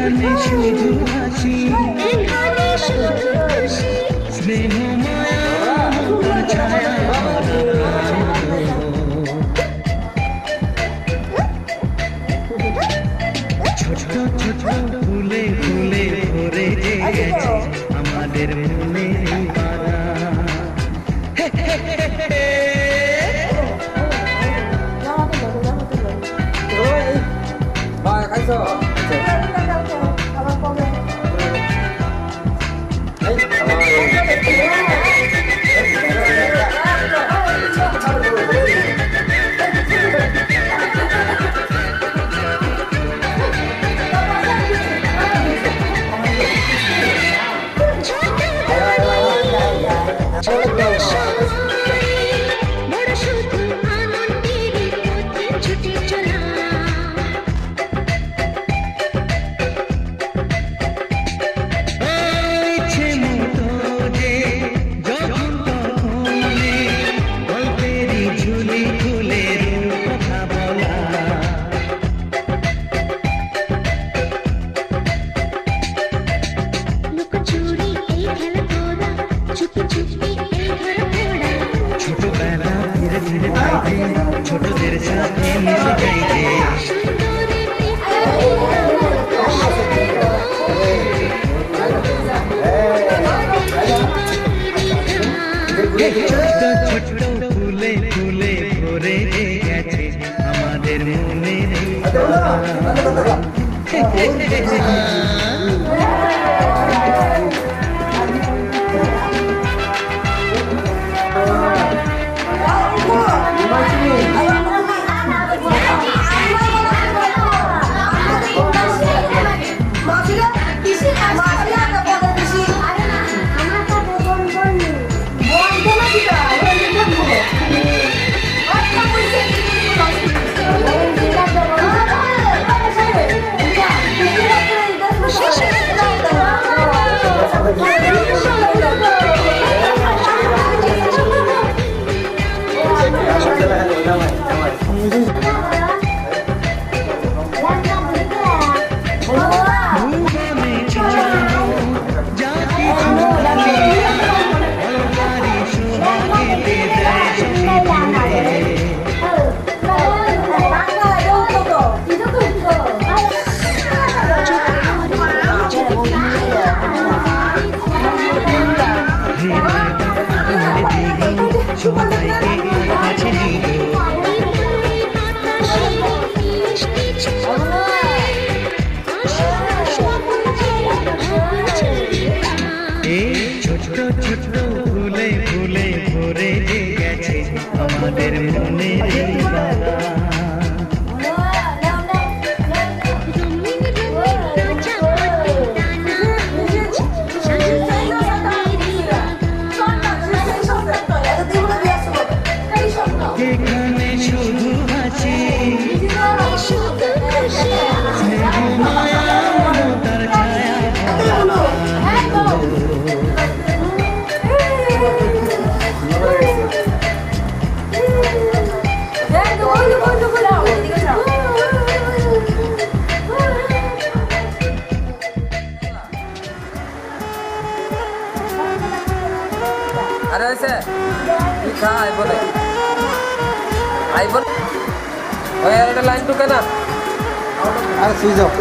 এখানে শুধু হাসি, এখানে শুধু খুশি, স্নেহ মায়া মমতার ছায়া ছোট ছোট ফুলে ফুলে ভরে গেছে আমাদের মনে পাড়া। ছোটবেলা ধীরে ধীরে পাইতে ছোটদের সাথে মিশে যাইতে ছোট ছোট ফুলে ফুলে ভরে গেছে আমাদের মনে ছোট ছোট ফুলে ফুলে ভরে গেছে আমাদের মনে এখানে শুধু হাসি, স্নেহ মায়া মমতার ছায়া আরে হয়েছে খা আই বলে ওই একটা লাইন টুকে না আর সুইচ অফ